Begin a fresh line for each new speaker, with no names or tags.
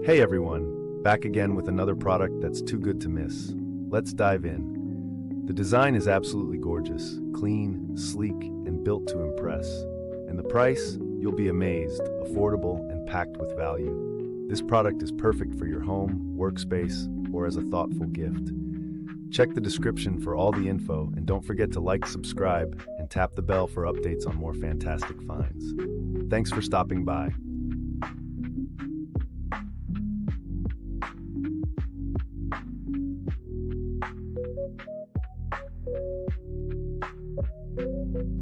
Hey everyone, back again with another product that's too good to miss. Let's dive in. The design is absolutely gorgeous, clean, sleek, and built to impress. And the price? You'll be amazed, affordable, and packed with value. This product is perfect for your home, workspace, or as a thoughtful gift. Check the description for all the info, and don't forget to like, subscribe, and tap the bell for updates on more fantastic finds. Thanks for stopping by.